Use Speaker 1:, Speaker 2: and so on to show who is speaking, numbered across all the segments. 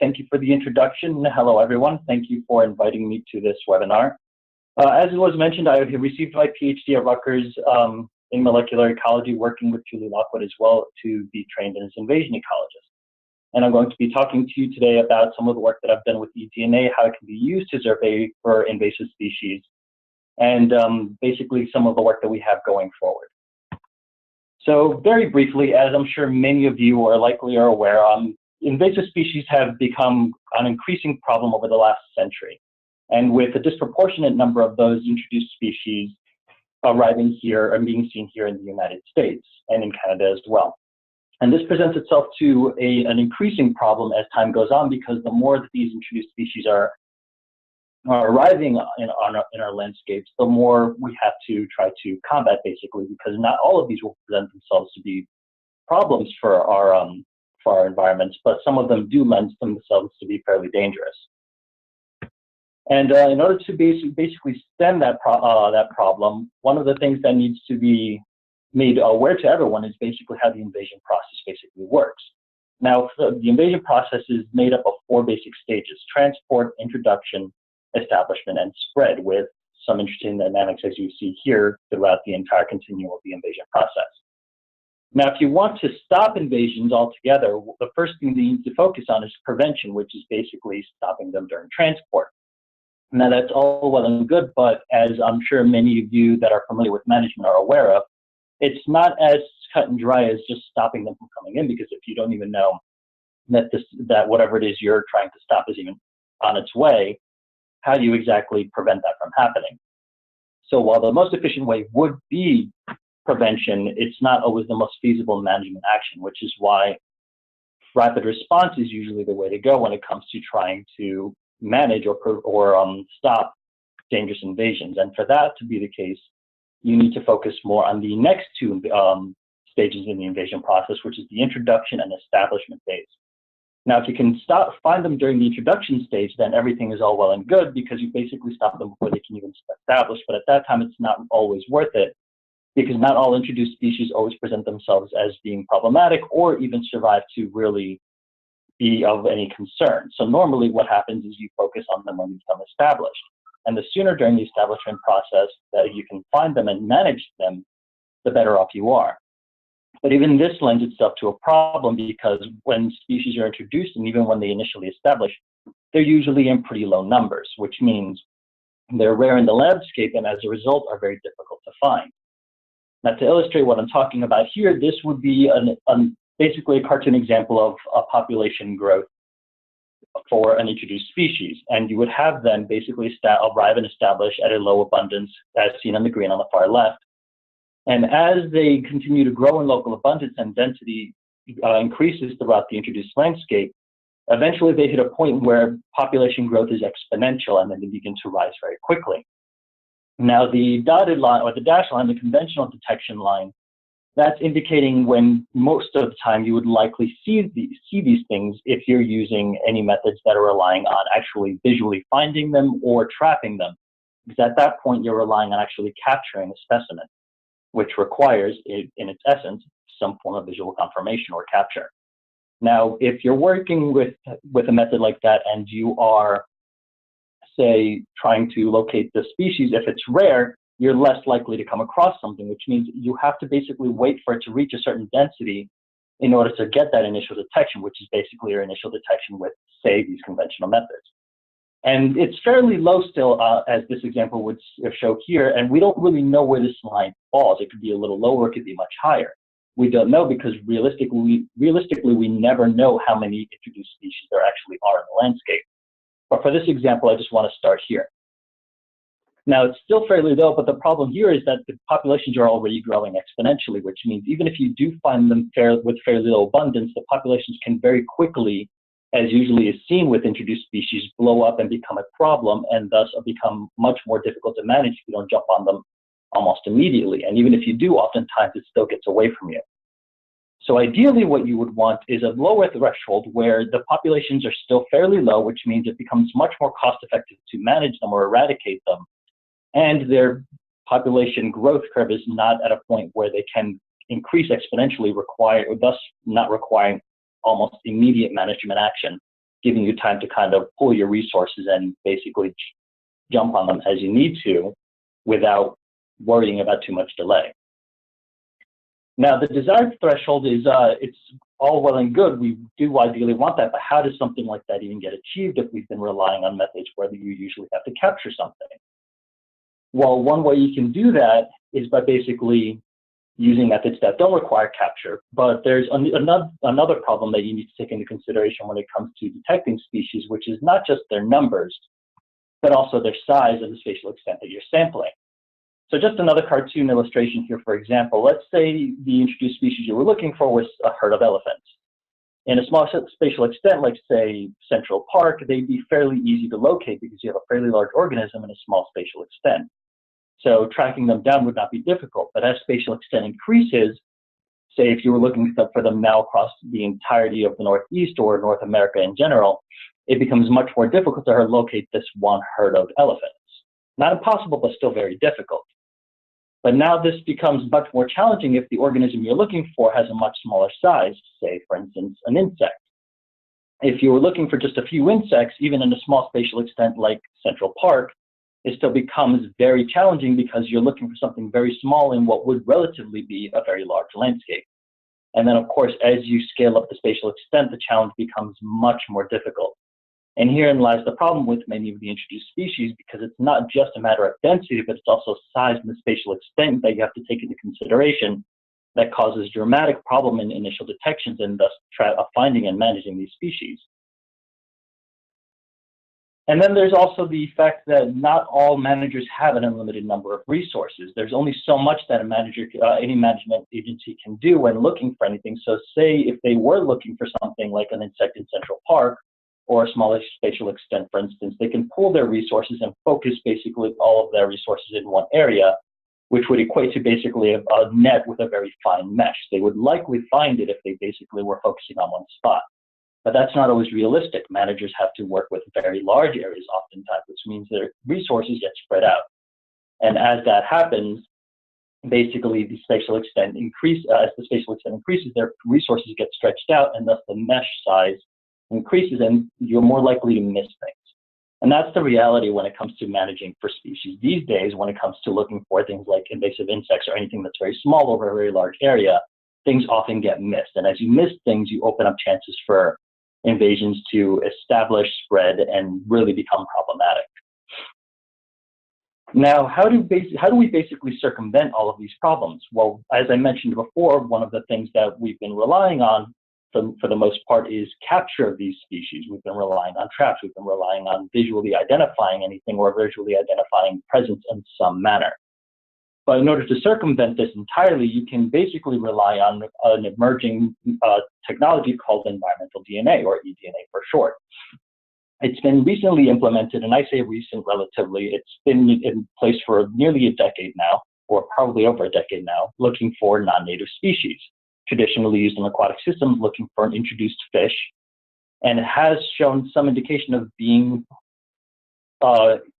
Speaker 1: Thank you for the introduction. Hello, everyone. Thank you for inviting me to this webinar. As it was mentioned, I received my PhD at Rutgers in molecular ecology, working with Julie Lockwood as well to be trained as an invasion ecologist. And I'm going to be talking to you today about some of the work that I've done with eDNA, how it can be used to survey for invasive species, and basically some of the work that we have going forward. So very briefly, as I'm sure many of you are likely aware, invasive species have become an increasing problem over the last century. And with a disproportionate number of those introduced species arriving here and being seen here in the United States and in Canada as well. And this presents itself to an increasing problem as time goes on, because the more that these introduced species are arriving in our landscapes, the more we have to try to combat, basically, because not all of these will present themselves to be problems for our environments, but some of them do lend themselves to be fairly dangerous. And in order to basically stem that problem, one of the things that needs to be made aware to everyone is basically how the invasion process basically works. Now, the invasion process is made up of 4 basic stages: transport, introduction, establishment, and spread, with some interesting dynamics as you see here throughout the entire continuum of the invasion process. Now, if you want to stop invasions altogether, the first thing that you need to focus on is prevention, which is basically stopping them during transport. Now, that's all well and good, but as I'm sure many of you that are familiar with management are aware of, it's not as cut and dry as just stopping them from coming in, because if you don't even know that whatever it is you're trying to stop is even on its way, how do you exactly prevent that from happening? So while the most efficient way would be prevention, it's not always the most feasible management action, which is why rapid response is usually the way to go when it comes to trying to manage or stop dangerous invasions. And for that to be the case, you need to focus more on the next 2 stages in the invasion process, which is the introduction and establishment phase. Now, if you can find them during the introduction stage, then everything is all well and good, because you basically stop them before they can even establish. But at that time, it's not always worth it, because not all introduced species always present themselves as being problematic or even survive to really be of any concern. So normally what happens is you focus on them when you become established. And the sooner during the establishment process that you can find them and manage them, the better off you are. But even this lends itself to a problem, because when species are introduced, and even when they initially establish, they're usually in pretty low numbers, which means they're rare in the landscape and as a result are very difficult to find. Now, to illustrate what I'm talking about here, this would be basically a cartoon example of a population growth for an introduced species. And you would have them basically arrive and establish at a low abundance, as seen on the green on the far left. And as they continue to grow in local abundance and density increases throughout the introduced landscape, eventually they hit a point where population growth is exponential, and then they begin to rise very quickly. Now, the dotted line, or the dashed line, the conventional detection line, that's indicating when most of the time you would likely see these things if you're using any methods that are relying on actually visually finding them or trapping them. Because at that point, you're relying on actually capturing a specimen, which requires, in its essence, some form of visual confirmation or capture. Now, if you're working with a method like that and you are, say, trying to locate the species, if it's rare, you're less likely to come across something, which means you have to basically wait for it to reach a certain density in order to get that initial detection, which is basically your initial detection with, say, these conventional methods. And it's fairly low still, as this example would show here, and we don't really know where this line falls. It could be a little lower, it could be much higher. We don't know, because realistically, we never know how many introduced species there actually are in the landscape. But for this example, I just want to start here. Now, it's still fairly low, but the problem here is that the populations are already growing exponentially, which means even if you do find them with fairly low abundance, the populations can very quickly, as usually is seen with introduced species, blow up and become a problem, and thus become much more difficult to manage if you don't jump on them almost immediately. And even if you do, oftentimes it still gets away from you. So ideally, what you would want is a lower threshold where the populations are still fairly low, which means it becomes much more cost-effective to manage them or eradicate them, and their population growth curve is not at a point where they can increase exponentially, thus not requiring almost immediate management action giving you time to kind of pull your resources and basically jump on them as you need to without worrying about too much delay. Now, the desired threshold is, it's all well and good. We do ideally want that, but how does something like that even get achieved if we've been relying on methods where you usually have to capture something? Well, one way you can do that is by basically using methods that don't require capture, but there's another problem that you need to take into consideration when it comes to detecting species, which is not just their numbers, but also their size and the spatial extent that you're sampling. So just another cartoon illustration here, for example. Let's say the introduced species you were looking for was a herd of elephants. In a small spatial extent, like say Central Park, they'd be fairly easy to locate because you have a fairly large organism in a small spatial extent. So tracking them down would not be difficult, but as spatial extent increases, say if you were looking for them now across the entirety of the Northeast or North America in general, it becomes much more difficult to locate this one herd of elephants. Not impossible, but still very difficult. But now this becomes much more challenging if the organism you're looking for has a much smaller size, say, for instance, an insect. If you were looking for just a few insects, even in a small spatial extent like Central Park, it still becomes very challenging because you're looking for something very small in what would relatively be a very large landscape. And then, of course, as you scale up the spatial extent, the challenge becomes much more difficult. And herein lies the problem with many of the introduced species, because it's not just a matter of density, but it's also size and the spatial extent that you have to take into consideration that causes dramatic problem in initial detections and thus finding and managing these species. And then there's also the fact that not all managers have an unlimited number of resources. There's only so much that a manager, any management agency can do when looking for anything. So say if they were looking for something like an insect in Central Park, or a smaller spatial extent, for instance, they can pool their resources and focus basically all of their resources in one area, which would equate to basically a net with a very fine mesh. They would likely find it if they basically were focusing on one spot. But that's not always realistic. Managers have to work with very large areas oftentimes, which means their resources get spread out. And as that happens, basically the spatial extent as the spatial extent increases, their resources get stretched out, and thus the mesh size increases, and you're more likely to miss things. And that's the reality when it comes to managing for species these days. When it comes to looking for things like invasive insects or anything that's very small over a very large area, things often get missed. And as you miss things, you open up chances for invasions to establish, spread, and really become problematic. Now, how do we basically circumvent all of these problems? Well, as I mentioned before, one of the things that we've been relying on for the most part is capture of these species. We've been relying on traps. We've been relying on visually identifying anything or visually identifying presence in some manner. But in order to circumvent this entirely, you can basically rely on an emerging technology called environmental DNA, or eDNA for short. It's been recently implemented, and I say recent relatively. It's been in place for nearly a decade now, or probably over a decade now, looking for non-native species, traditionally used in aquatic systems, looking for an introduced fish. And it has shown some indication of being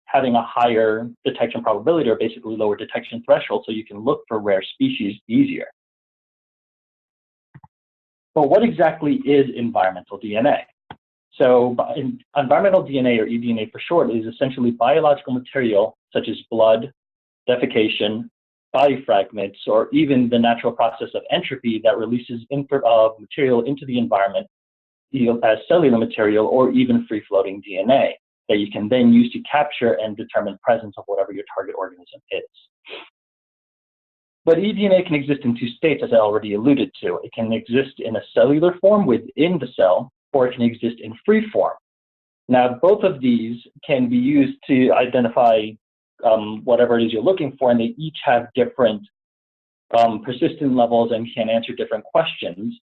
Speaker 1: having a higher detection probability, or basically lower detection threshold, so you can look for rare species easier. But what exactly is environmental DNA? So environmental DNA, or eDNA for short, is essentially biological material such as blood, defecation, body fragments, or even the natural process of entropy that releases material into the environment as cellular material, or even free-floating DNA that you can then use to capture and determine presence of whatever your target organism is. But eDNA can exist in two states, as I already alluded to. It can exist in a cellular form within the cell, or it can exist in free form. Now, both of these can be used to identify whatever it is you're looking for, and they each have different persistence levels and can answer different questions,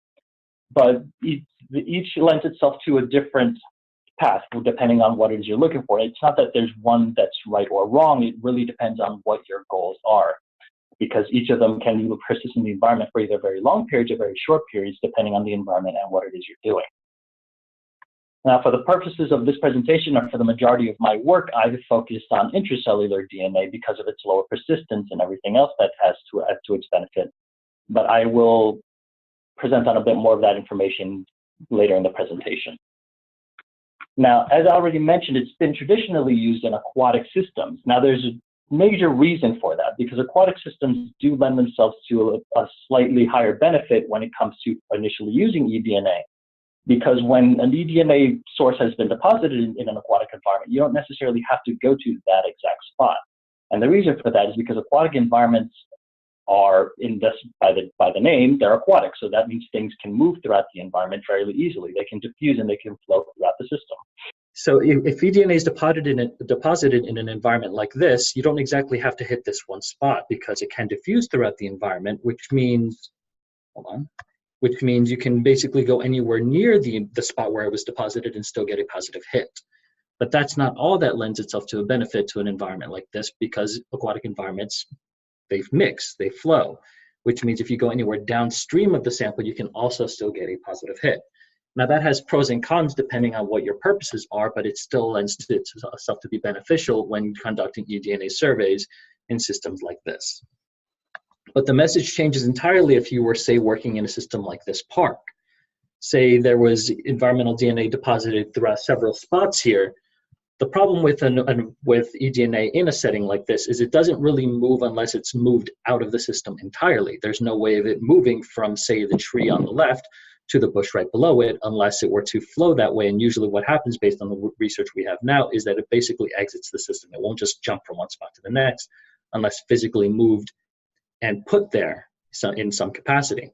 Speaker 1: but each lends itself to a different path depending on what it is you're looking for. It's not that there's one that's right or wrong. It really depends on what your goals are, because each of them can persist in the environment for either very long periods or very short periods, depending on the environment and what it is you're doing. Now, for the purposes of this presentation, or for the majority of my work, I've focused on intracellular DNA because of its lower persistence and everything else that has to add to its benefit. But I will present on a bit more of that information later in the presentation. Now, as I already mentioned, it's been traditionally used in aquatic systems. Now, there's a major reason for that, because aquatic systems do lend themselves to a slightly higher benefit when it comes to initially using eDNA. Because when an eDNA source has been deposited in an aquatic environment, you don't necessarily have to go to that exact spot. And the reason for that is because aquatic environments are, by the name, they're aquatic. So that means things can move throughout the environment fairly easily. They can diffuse and they can flow throughout the system. So if eDNA is deposited in an environment like this, you don't exactly have to hit this one spot, because it can diffuse throughout the environment, which means, which means you can basically go anywhere near the spot where it was deposited and still get a positive hit. But that's not all that lends itself to a benefit to an environment like this, because aquatic environments, they mix, they flow, which means if you go anywhere downstream of the sample, you can also still get a positive hit. Now that has pros and cons depending on what your purposes are, but it still lends itself to be beneficial when conducting eDNA surveys in systems like this. But the message changes entirely if you were, say, working in a system like this park. Say there was environmental DNA deposited throughout several spots here. The problem with eDNA in a setting like this is it doesn't really move unless it's moved out of the system entirely. There's no way of it moving from, say, the tree on the left to the bush right below it unless it were to flow that way. And usually what happens based on the research we have now is that it basically exits the system. It won't just jump from one spot to the next unless physically moved and put there in some capacity.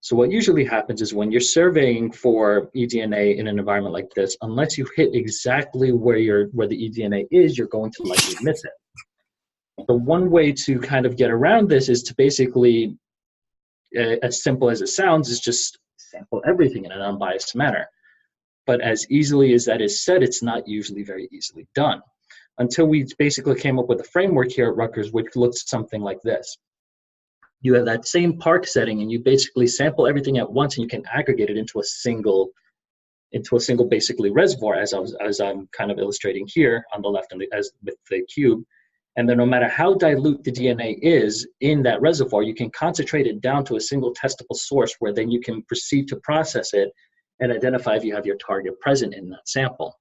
Speaker 1: So what usually happens is when you're surveying for eDNA in an environment like this, unless you hit exactly where the eDNA is, you're going to likely miss it. The one way to kind of get around this is to basically, as simple as it sounds, is just sample everything in an unbiased manner. But as easily as that is said, it's not usually very easily done. Until we basically came up with a framework here at Rutgers which looks something like this. You have that same park setting and you basically sample everything at once and you can aggregate it into a single basically reservoir, as I'm kind of illustrating here on the left as with the cube. And then no matter how dilute the DNA is in that reservoir, you can concentrate it down to a single testable source where then you can proceed to process it and identify if you have your target present in that sample.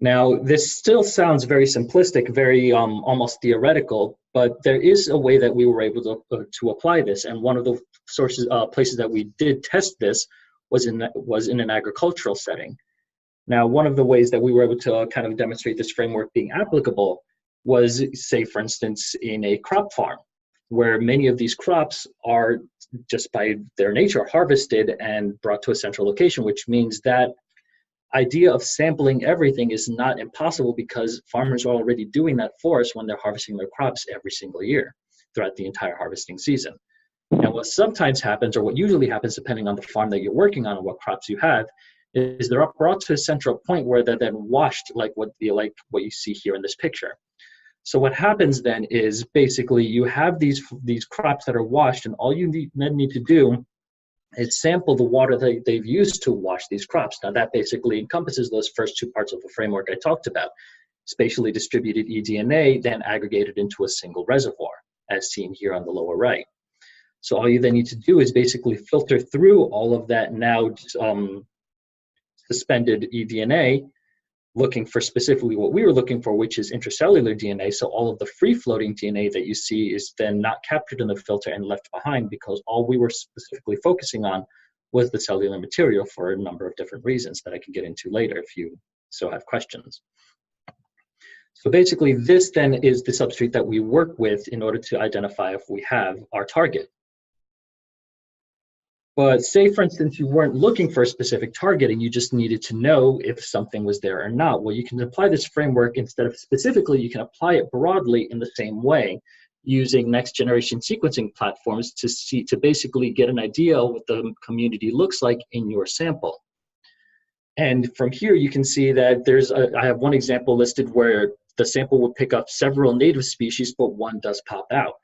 Speaker 1: Now, this still sounds very simplistic, very almost theoretical, but there is a way that we were able to apply this. And one of the places that we did test this was in an agricultural setting. Now, one of the ways that we were able to kind of demonstrate this framework being applicable was, say, for instance, in a crop farm, where many of these crops are just by their nature harvested and brought to a central location, which means that idea of sampling everything is not impossible because farmers are already doing that for us when they're harvesting their crops every single year throughout the entire harvesting season. And what sometimes happens, or what usually happens depending on the farm that you're working on and what crops you have, is they're brought to a central point where they're then washed like what you see here in this picture. So what happens then is basically you have these crops that are washed, and all you then need to do is sample the water that they've used to wash these crops. Now that basically encompasses those first two parts of the framework I talked about. Spatially distributed eDNA, then aggregated into a single reservoir, as seen here on the lower right. So all you then need to do is basically filter through all of that now suspended eDNA, looking for specifically what we were looking for, which is intracellular DNA. So all of the free-floating DNA that you see is then not captured in the filter and left behind, because all we were specifically focusing on was the cellular material for a number of different reasons that I can get into later if you so have questions. So basically this then is the substrate that we work with in order to identify if we have our target. But say, for instance, you weren't looking for a specific target and you just needed to know if something was there or not. Well, you can apply this framework instead of specifically, you can apply it broadly in the same way using next generation sequencing platforms to basically get an idea of what the community looks like in your sample. And from here, you can see that I have one example listed where the sample will pick up several native species, but one does pop out.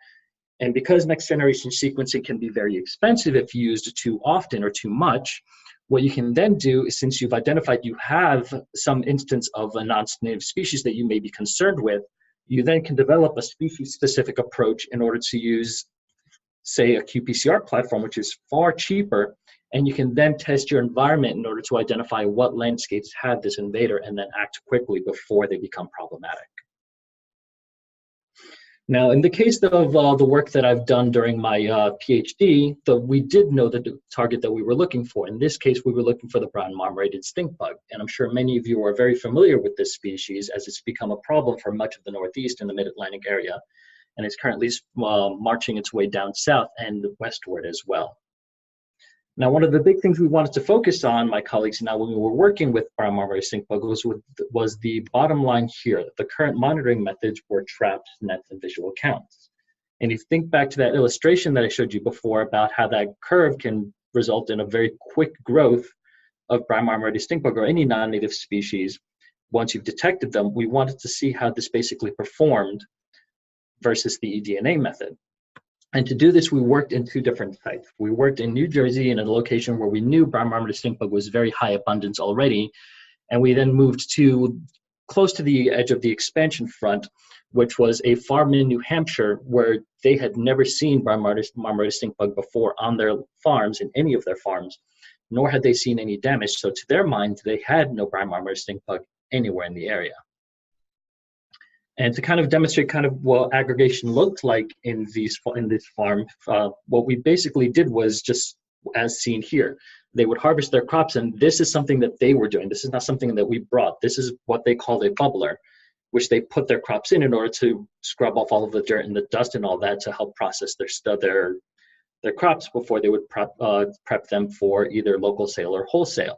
Speaker 1: And because next generation sequencing can be very expensive if used too often or too much, what you can then do is, since you've identified you have some instance of a non-native species that you may be concerned with, you then can develop a species-specific approach in order to use
Speaker 2: say, a qPCR platform, which is far cheaper, and you can then test your environment in order to identify what landscapes have this invader and then act quickly before they become problematic. Now, in the case of the work that I've done during my PhD, we did know the target that we were looking for. In this case, we were looking for the brown marmorated stink bug. And I'm sure many of you are very familiar with this species, as it's become a problem for much of the Northeast and the Mid-Atlantic area. And it's currently marching its way down south and westward as well. Now, one of the big things we wanted to focus on, my colleagues and I, when we were working with brown marmorated stink bug was the bottom line here. The current monitoring methods were traps, nets, and visual counts. And if you think back to that illustration that I showed you before about how that curve can result in a very quick growth of brown marmorated stink bug or any non-native species, once you've detected them, we wanted to see how this basically performed versus the eDNA method. And to do this, we worked in two different sites. We worked in New Jersey in a location where we knew brown marmorated stink bug was very high abundance already. And we then moved to close to the edge of the expansion front, which was a farm in New Hampshire where they had never seen brown marmorated stink bug before on their farms, in any of their farms, nor had they seen any damage. So to their mind, they had no brown marmorated stink bug anywhere in the area. And to kind of demonstrate kind of what aggregation looked like in this farm, what we basically did was just as seen here. They would harvest their crops, and this is something that they were doing. This is not something that we brought. This is what they called a bubbler, which they put their crops in order to scrub off all of the dirt and the dust and all that to help process their crops before they would prep them for either local sale or wholesale.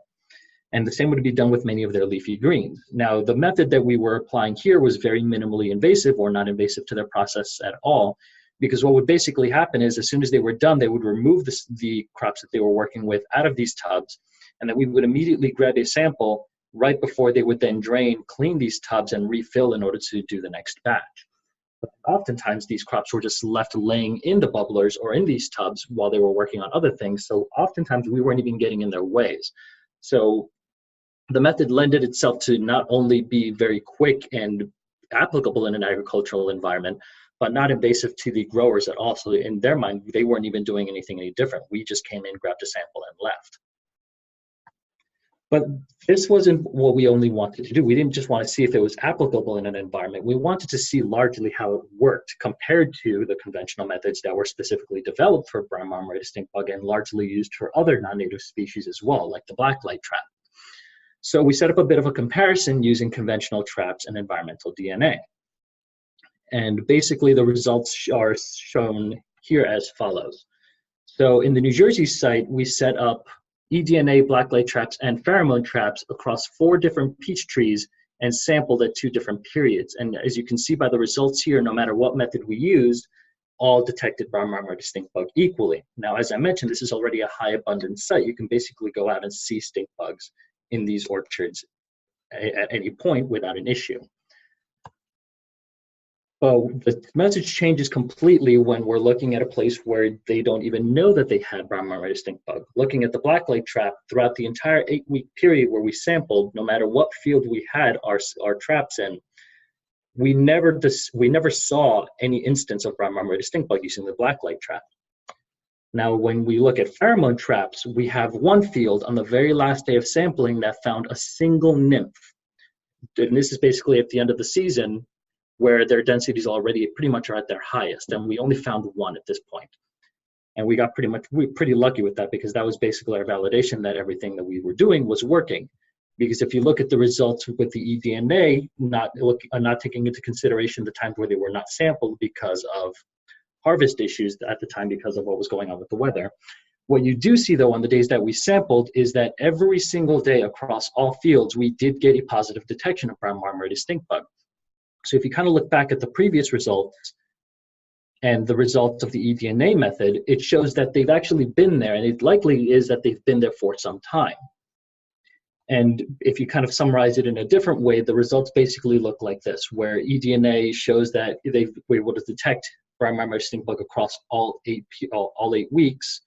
Speaker 2: And the same would be done with many of their leafy greens. Now, the method that we were applying here was very minimally invasive or not invasive to their process at all, because what would basically happen is as soon as they were done, they would remove the crops that they were working with out of these tubs, and then we would immediately grab a sample right before they would then drain, clean these tubs, and refill in order to do the next batch. But oftentimes, these crops were just left laying in the bubblers or in these tubs while they were working on other things, so oftentimes we weren't even getting in their ways. So the method lended itself to not only be very quick and applicable in an agricultural environment, but not invasive to the growers at all. So in their mind, they weren't even doing anything any different. We just came in, grabbed a sample, and left. But this wasn't what we only wanted to do. We didn't just want to see if it was applicable in an environment. We wanted to see largely how it worked compared to the conventional methods that were specifically developed for brown marmorated stink bug and largely used for other non-native species as well, like the blacklight trap. So we set up a bit of a comparison using conventional traps and environmental DNA. And basically the results are shown here as follows. So in the New Jersey site, we set up eDNA, blacklight traps, and pheromone traps across 4 different peach trees and sampled at 2 different periods. And as you can see by the results here, no matter what method we used, all detected brown marmorated stink bug equally. Now, as I mentioned, this is already a high abundance site. You can basically go out and see stink bugs in these orchards at any point without an issue. The message changes completely when we're looking at a place where they don't even know that they had brown marmorated stink bug. Looking at the blacklight trap, throughout the entire 8-week period where we sampled, no matter what field we had our traps in, we never saw any instance of brown marmorated stink bug using the blacklight trap. Now, when we look at pheromone traps, we have one field on the very last day of sampling that found a single nymph. And this is basically at the end of the season where their densities already pretty much are at their highest. And we only found one at this point. And we got pretty lucky with that because that was basically our validation that everything that we were doing was working. Because if you look at the results with the eDNA, not taking into consideration the times where they were not sampled because of harvest issues at the time because of what was going on with the weather. What you do see though on the days that we sampled is that every single day across all fields, we did get a positive detection of brown marmorated stink bug. So if you kind of look back at the previous results and the results of the eDNA method, it shows that they've actually been there, and it likely is that they've been there for some time. And if you kind of summarize it in a different way, the results basically look like this, where eDNA shows that they were able to detect brown marmorated stink bug across all 8 weeks,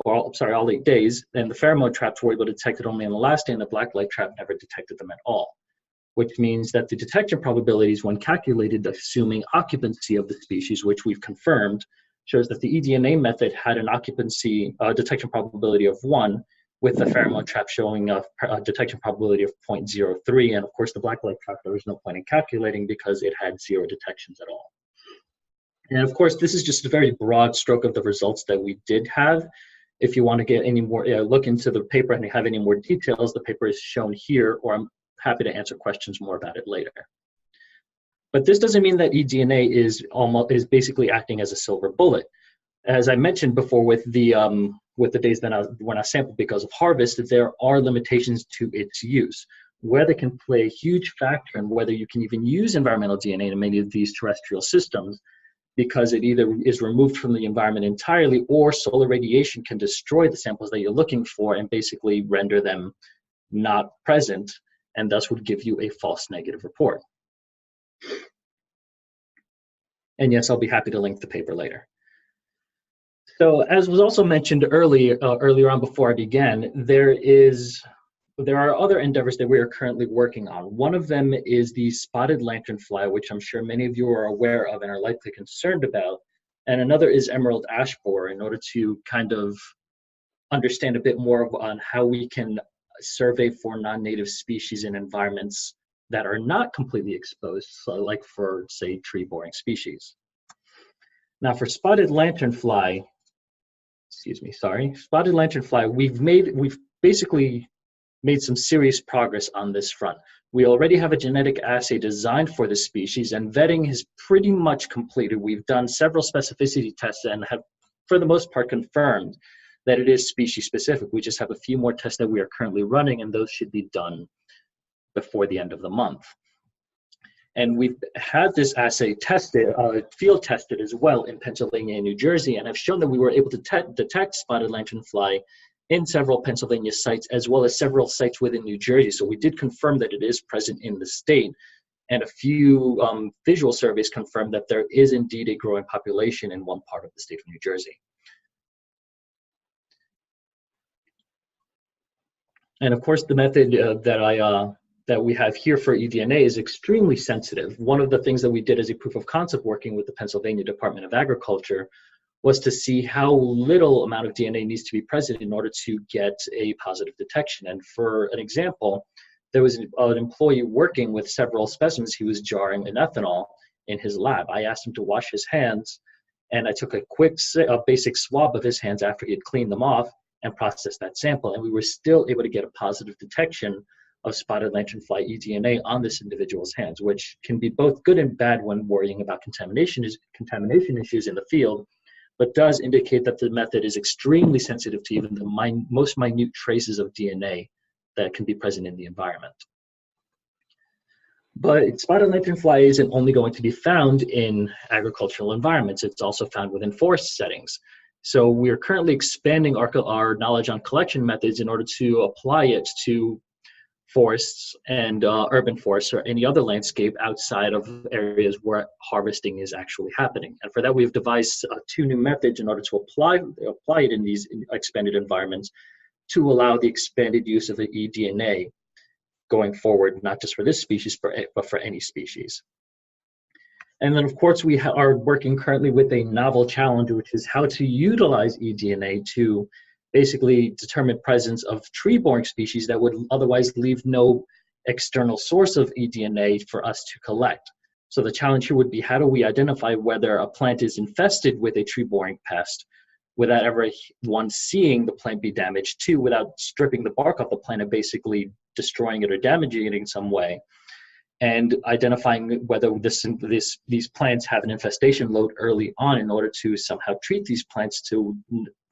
Speaker 2: or sorry, all 8 days, and the pheromone traps were able to detect it only on the last day, and the blacklight trap never detected them at all, which means that the detection probabilities, when calculated assuming occupancy of the species, which we've confirmed, shows that the eDNA method had an occupancy detection probability of 1, with the pheromone trap showing a detection probability of 0.03. And of course, the black light trap, there was no point in calculating because it had 0 detections at all. And of course, this is just a very broad stroke of the results that we did have. If you want to get any more, look into the paper and have any more details, the paper is shown here, or I'm happy to answer questions more about it later. But this doesn't mean that eDNA is basically acting as a silver bullet. As I mentioned before, with the days when I sampled because of harvest, there are limitations to its use. Weather can play a huge factor in whether you can even use environmental DNA in many of these terrestrial systems, because it either is removed from the environment entirely, or solar radiation can destroy the samples that you're looking for and basically render them not present, and thus would give you a false negative report. And yes, I'll be happy to link the paper later. So as was also mentioned earlier on before I began, there are other endeavors that we are currently working on. One of them is the spotted lanternfly, which I'm sure many of you are aware of and are likely concerned about. And another is emerald ash borer, in order to kind of understand a bit more on how we can survey for non-native species in environments that are not completely exposed, so like for, say, tree-boring species. Now for spotted lanternfly, we've basically made some serious progress on this front. We already have a genetic assay designed for the species, and vetting is pretty much completed. We've done several specificity tests and have, for the most part, confirmed that it is species specific. We just have a few more tests that we are currently running, and those should be done before the end of the month. And we've had this assay tested, field tested as well in Pennsylvania and New Jersey, and have shown that we were able to detect spotted lanternfly in several Pennsylvania sites, as well as several sites within New Jersey. So we did confirm that it is present in the state, and a few visual surveys confirmed that there is indeed a growing population in one part of the state of New Jersey. And of course, the method that we have here for eDNA is extremely sensitive. One of the things that we did as a proof of concept working with the Pennsylvania Department of Agriculture was to see how little amount of DNA needs to be present in order to get a positive detection. And for an example, there was an employee working with several specimens. He was jarring an ethanol in his lab. I asked him to wash his hands, and I took a quick basic swab of his hands after he had cleaned them off and processed that sample. And we were still able to get a positive detection of spotted lanternfly eDNA on this individual's hands, which can be both good and bad when worrying about contamination issues in the field, but does indicate that the method is extremely sensitive to even the most minute traces of DNA that can be present in the environment. But spotted lanternfly isn't only going to be found in agricultural environments, it's also found within forest settings. So we're currently expanding our knowledge on collection methods in order to apply it to forests and urban forests or any other landscape outside of areas where harvesting is actually happening. And for that, we've devised 2 new methods in order to apply it in these expanded environments to allow the expanded use of the eDNA going forward, not just for this species, but for any species. And then, of course, we are working currently with a novel challenge, which is how to utilize eDNA to basically determine presence of tree-boring species that would otherwise leave no external source of eDNA for us to collect. So the challenge here would be, how do we identify whether a plant is infested with a tree-boring pest without ever seeing the plant be damaged, 2, without stripping the bark off the plant and basically destroying it or damaging it in some way, and identifying whether these plants have an infestation load early on in order to somehow treat these plants to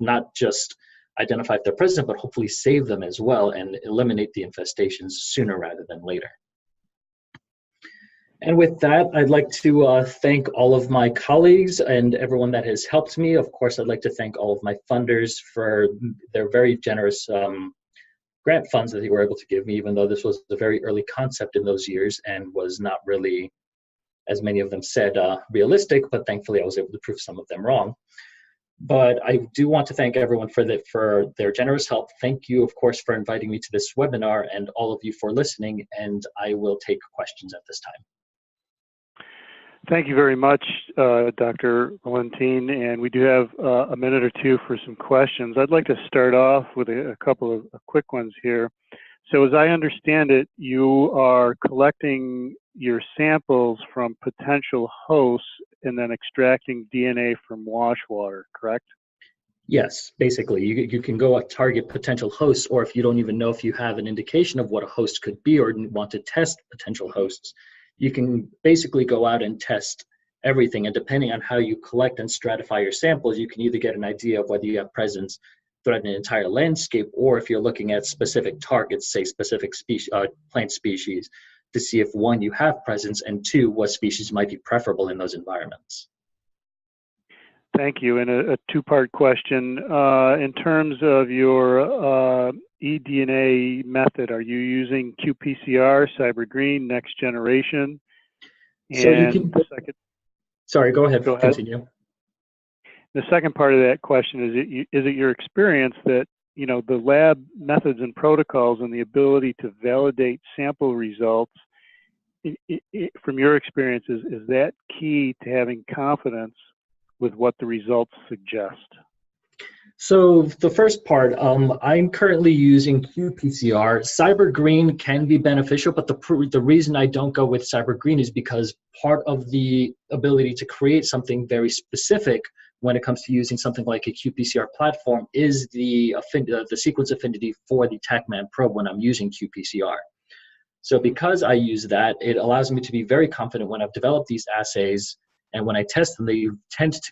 Speaker 2: not just identify if they're present, but hopefully save them as well and eliminate the infestations sooner rather than later. And with that, I'd like to thank all of my colleagues and everyone that has helped me. Of course, I'd like to thank all of my funders for their very generous grant funds that they were able to give me, even though this was a very early concept in those years and was not really, as many of them said, realistic, but thankfully I was able to prove some of them wrong. But I do want to thank everyone for their generous help. Thank you, of course, for inviting me to this webinar, and all of you for listening, and I will take questions at this time.
Speaker 3: Thank you very much, Dr. Valentin, and we do have a minute or two for some questions. I'd like to start off with a couple of quick ones here. So as I understand it, you are collecting your samples from potential hosts and then extracting DNA from wash water, correct?
Speaker 2: Yes, basically, you can go target potential hosts, or if you don't even know if you have an indication of what a host could be or want to test potential hosts, you can basically go out and test everything. And depending on how you collect and stratify your samples, you can either get an idea of whether you have presence throughout an entire landscape, or if you're looking at specific targets, say specific species, plant species, to see if one, you have presence, and two, what species might be preferable in those environments.
Speaker 3: Thank you. And a two-part question. In terms of your eDNA method, are you using qPCR, cyber-green, next generation? And
Speaker 2: so you can, sorry, go ahead, continue.
Speaker 3: The second part of that question is it your experience that, you know, the lab methods and protocols and the ability to validate sample results, from your experience, is that key to having confidence with what the results suggest?
Speaker 2: So the first part, I'm currently using qPCR. Cyber-green can be beneficial, but the reason I don't go with cyber-green is because part of the ability to create something very specific when it comes to using something like a qPCR platform is the sequence affinity for the TaqMan probe when I'm using qPCR. So because I use that, it allows me to be very confident when I've developed these assays, and when I test them, they tend to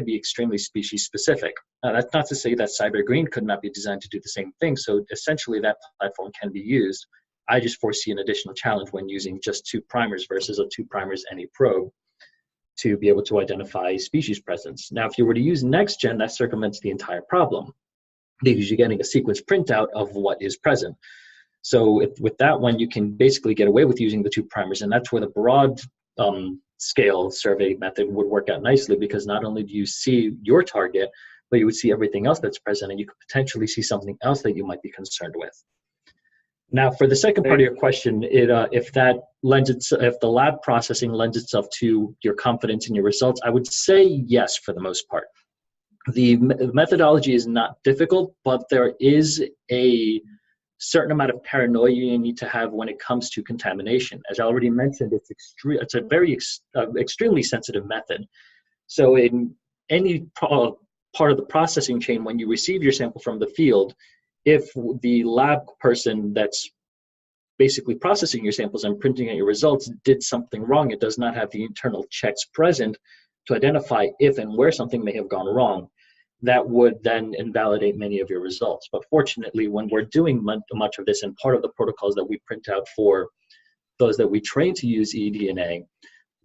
Speaker 2: be extremely species specific. That's not to say that cyber-green could not be designed to do the same thing. So essentially, that platform can be used. I just foresee an additional challenge when using just 2 primers versus a 2 primers and a probe to be able to identify species presence. Now, if you were to use next-gen, that circumvents the entire problem because you're getting a sequence printout of what is present. So with that one, you can basically get away with using the 2 primers, and that's where the broad scale survey method would work out nicely, because not only do you see your target, but you would see everything else that's present, and you could potentially see something else that you might be concerned with. Now, for the second part of your question, if the lab processing lends itself to your confidence in your results, I would say yes for the most part. The methodology is not difficult, but there is a certain amount of paranoia you need to have when it comes to contamination. As I already mentioned, it's a very extremely sensitive method. So in any part of the processing chain, when you receive your sample from the field, if the lab person that's basically processing your samples and printing out your results did something wrong, it does not have the internal checks present to identify if and where something may have gone wrong. That would then invalidate many of your results. But fortunately, when we're doing much of this, and part of the protocols that we print out for those that we train to use eDNA,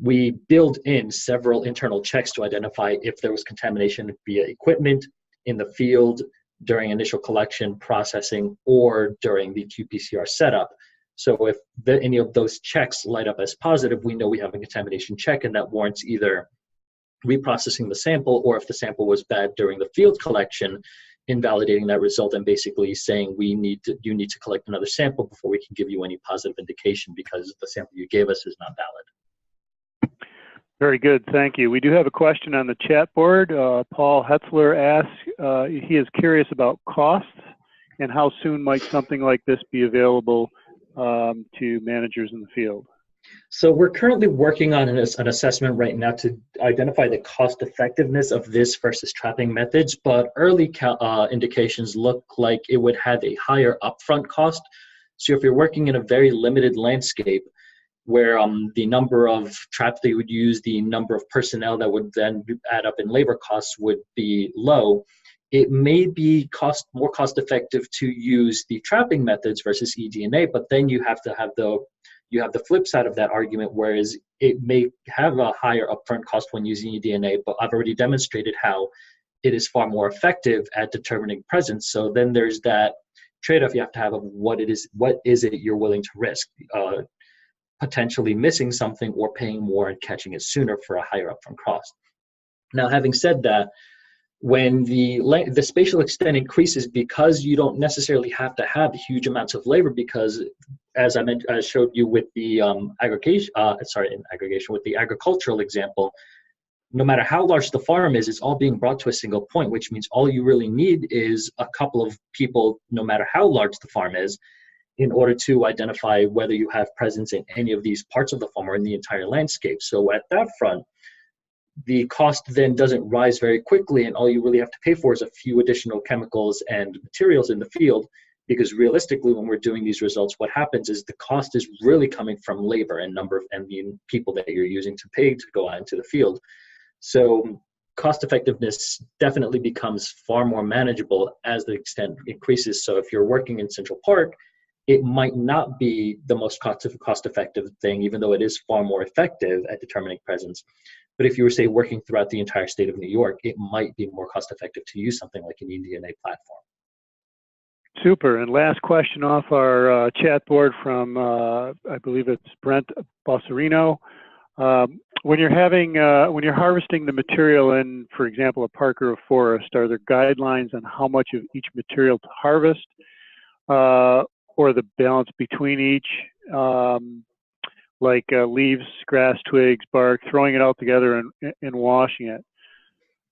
Speaker 2: we build in several internal checks to identify if there was contamination via equipment, in the field, during initial collection, processing, or during the qPCR setup. So if any of those checks light up as positive, we know we have a contamination check, and that warrants either reprocessing the sample, or if the sample was bad during the field collection, invalidating that result and basically saying you need to collect another sample before we can give you any positive indication, because the sample you gave us is not valid.
Speaker 3: Very good, thank you. We do have a question on the chat board. Paul Hetzler asks, he is curious about costs and how soon might something like this be available to managers in the field.
Speaker 2: So we're currently working on an assessment right now to identify the cost effectiveness of this versus trapping methods, but early indications look like it would have a higher upfront cost. So if you're working in a very limited landscape where the number of traps they would use, the number of personnel that would then add up in labor costs would be low, it may be more cost effective to use the trapping methods versus eDNA, but then you have the flip side of that argument, whereas it may have a higher upfront cost when using eDNA, but I've already demonstrated how it is far more effective at determining presence. So then there's that trade-off you have to have of what is it you're willing to risk, potentially missing something or paying more and catching it sooner for a higher upfront cost. Now, having said that, when the spatial extent increases, because you don't necessarily have to have huge amounts of labor, because as I showed you with the with the agricultural example, no matter how large the farm is, it's all being brought to a single point, which means all you really need is a couple of people, no matter how large the farm is, in order to identify whether you have presence in any of these parts of the farm or in the entire landscape. So at that front, the cost then doesn't rise very quickly, and all you really have to pay for is a few additional chemicals and materials in the field, because realistically, when we're doing these results, what happens is the cost is really coming from labor and the people that you're using to pay to go out into the field. So cost effectiveness definitely becomes far more manageable as the extent increases. So if you're working in Central Park, it might not be the most cost effective thing, even though it is far more effective at determining presence. But if you were, say, working throughout the entire state of New York, it might be more cost effective to use something like an eDNA platform.
Speaker 3: Super. And last question off our chat board from, I believe it's Brent Bossarino. When you're harvesting the material in, for example, a park or a forest, are there guidelines on how much of each material to harvest, or the balance between each, like leaves, grass, twigs, bark, throwing it all together and washing it?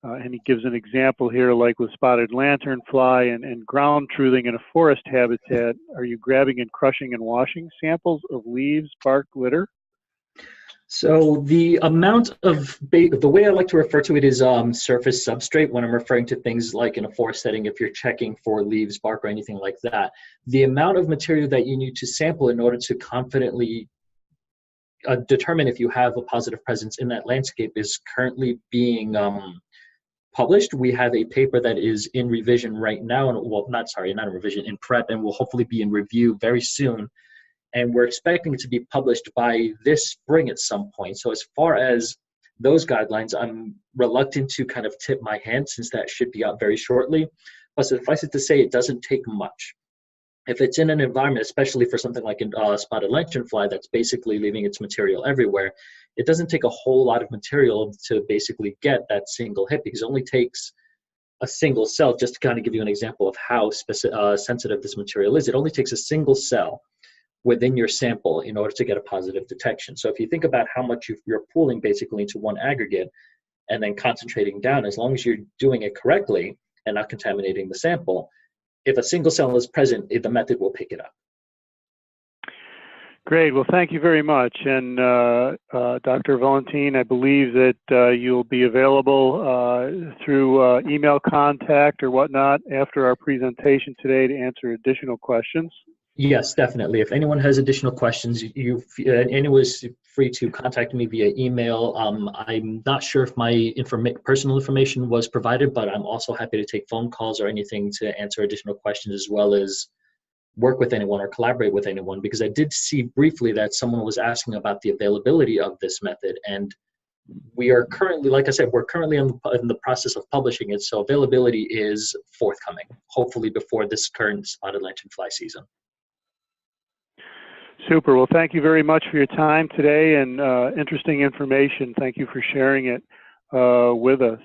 Speaker 3: And he gives an example here, like with spotted lanternfly and ground truthing in a forest habitat. Are you grabbing and crushing and washing samples of leaves, bark, litter?
Speaker 2: So the amount of, the way I like to refer to it is surface substrate when I'm referring to things like in a forest setting, if you're checking for leaves, bark, or anything like that. The amount of material that you need to sample in order to confidently determine if you have a positive presence in that landscape is currently being published. We have a paper that is in revision right now, and well, not in revision, in prep, and will hopefully be in review very soon. And we're expecting it to be published by this spring at some point. So as far as those guidelines, I'm reluctant to kind of tip my hand since that should be out very shortly. But suffice it to say, it doesn't take much. If it's in an environment, especially for something like a spotted lanternfly that's basically leaving its material everywhere, it doesn't take a whole lot of material to basically get that single hit, because it only takes a single cell. Just to kind of give you an example of how sensitive this material is, it only takes a single cell within your sample in order to get a positive detection. So if you think about how much you're pooling basically into one aggregate and then concentrating down, as long as you're doing it correctly and not contaminating the sample, if a single cell is present, the method will pick it up.
Speaker 3: Great. Well, thank you very much. And Dr. Valentin, I believe that you'll be available through email contact or whatnot after our presentation today to answer additional questions.
Speaker 2: Yes, definitely. If anyone has additional questions, anyone is free to contact me via email. I'm not sure if my personal information was provided, but I'm also happy to take phone calls or anything to answer additional questions, as well as work with anyone or collaborate with anyone, because I did see briefly that someone was asking about the availability of this method. And we are currently, like I said, we're currently in the process of publishing it. So availability is forthcoming, hopefully before this current spotted lanternfly season.
Speaker 3: Super. Well, thank you very much for your time today and interesting information. Thank you for sharing it with us.